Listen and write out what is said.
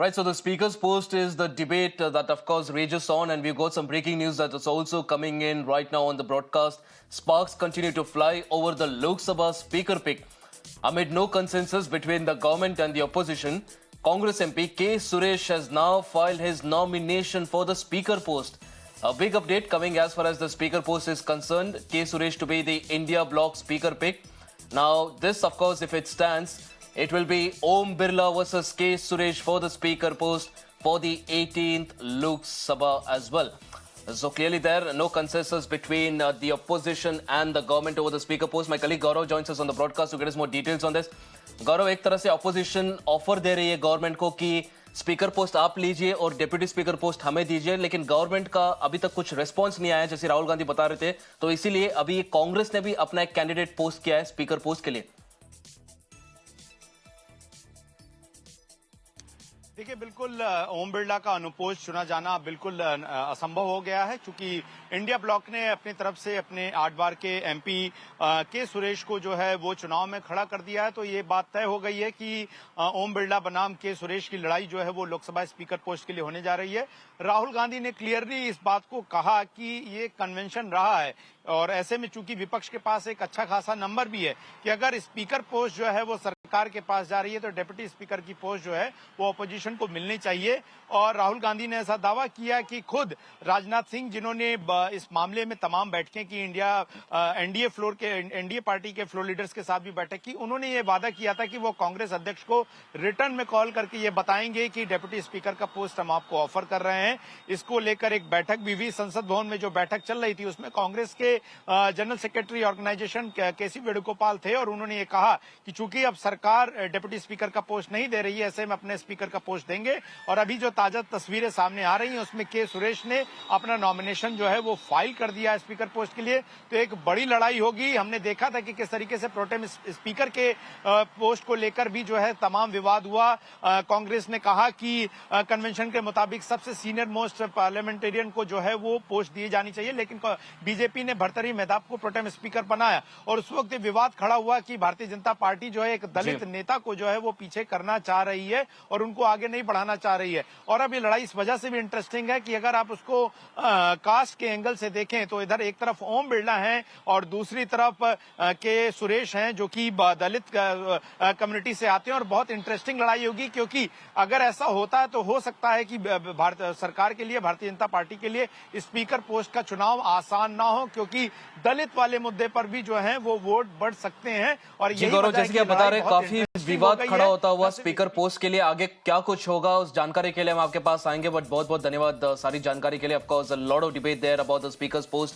Right, so the speaker's post is the debate that, of course, rages on, and we've got some breaking news that is also coming in right now on the broadcast. Sparks continue to fly over the Lok Sabha speaker pick. Amid no consensus between the government and the opposition, Congress MP K. Suresh has now filed his nomination for the speaker post. A big update coming as far as the speaker post is concerned. K. Suresh to be the India bloc speaker pick. Now, this, of course, if it stands, it will be Om Birla versus K. Suresh for the speaker post for the 18th Lok Sabha as well. So clearly there, no consensus between the opposition and the government over the speaker post. My colleague Gaurav joins us on the broadcast to get us more details on this. Gaurav, एक तरह से opposition offer दे रही है government को कि speaker post आप लीजिए और डेप्यूटी स्पीकर पोस्ट हमें दीजिए, लेकिन गवर्नमेंट का अभी तक कुछ रिस्पांस नहीं आया, जैसे राहुल गांधी बता रहे थे। तो इसीलिए अभी कांग्रेस ने भी अपना एक कैंडिडेट पोस्ट किया है स्पीकर पोस्ट के लिए। देखिए, बिल्कुल ओम बिरला का अनुपोस्ट चुना जाना बिल्कुल असंभव हो गया है, क्योंकि इंडिया ब्लॉक ने अपनी तरफ से अपने 8 बार के एमपी के सुरेश को जो है वो चुनाव में खड़ा कर दिया है। तो ये बात तय हो गई है कि ओम बिरला बनाम के सुरेश की लड़ाई जो है वो लोकसभा स्पीकर पोस्ट के लिए होने जा रही है। राहुल गांधी ने क्लियरली इस बात को कहा कि ये कन्वेंशन रहा है, और ऐसे में चूंकि विपक्ष के पास एक अच्छा खासा नंबर भी है कि अगर स्पीकर पोस्ट जो है वो सरकार के पास जा रही है तो डिप्टी स्पीकर की पोस्ट जो है वो अपोजिशन को मिलनी चाहिए। और राहुल गांधी ने ऐसा दावा किया कि खुद राजनाथ सिंह, जिन्होंने इस मामले में तमाम बैठकें की, एनडीए पार्टी के फ्लोर लीडर्स के साथ भी बैठक की, उन्होंने ये वादा किया था कि वो कांग्रेस अध्यक्ष को रिटर्न में कॉल करके ये बताएंगे कि डिप्टी स्पीकर का पोस्ट हम आपको ऑफर कर रहे हैं। इसको लेकर एक बैठक भी हुई संसद भवन में। जो बैठक चल रही थी उसमें कांग्रेस के जनरल सेक्रेटरी ऑर्गेनाइजेशन केसी वेणुगोपाल थे, और उन्होंने ये कहा कि चूंकि अब सरकार डिप्टी स्पीकर का पोस्ट नहीं दे रही है, ऐसे में अपने स्पीकर का पोस्ट देंगे। और अभी जो ताजा तस्वीरें सामने आ रही हैं उसमें के सुरेश ने अपना नॉमिनेशन जो है वो फाइल कर दिया है स्पीकर पोस्ट के लिए। तो एक बड़ी लड़ाई होगी। हमने देखा था कि किस तरीके से प्रोटेम स्पीकर के पोस्ट को लेकर भी जो है तमाम विवाद हुआ। कांग्रेस ने कहा कि कन्वेंशन के मुताबिक सबसे सीनियर मोस्ट पार्लियामेंटेरियन को जो है वो पोस्ट दी जानी चाहिए, लेकिन बीजेपी ने भर्तरी मेहताब को प्रोटेम स्पीकर बनाया। और उस वक्त विवाद खड़ा हुआ कि भारतीय जनता पार्टी जो है एक दलित नेता को जो है वो पीछे करना चाह रही है और उनको आगे नहीं बढ़ाना चाह रही है। और अब ये लड़ाई इस वजह से भी इंटरेस्टिंग है कि अगर आप उसको कास्ट के एंगल से देखें तो इधर एक तरफ ओम बिरला हैं और दूसरी तरफ के सुरेश हैं, जो कि दलित कम्युनिटी से आते हैं। और बहुत इंटरेस्टिंग लड़ाई होगी, क्योंकि अगर ऐसा होता है तो हो सकता है कि भारत सरकार के लिए, भारतीय जनता पार्टी के लिए स्पीकर पोस्ट का चुनाव आसान ना हो, क्योंकि दलित वाले मुद्दे पर भी जो है वो वोट बढ़ सकते हैं। और यही गौरव, जैसे कि आप बता रहे, काफी विवाद खड़ा होता हुआ स्पीकर पोस्ट के लिए आगे क्या कुछ होगा, उस जानकारी के लिए हम आपके पास आएंगे। बट बहुत बहुत धन्यवाद सारी जानकारी के लिए। Of course, a lot of debate there about the speakers post.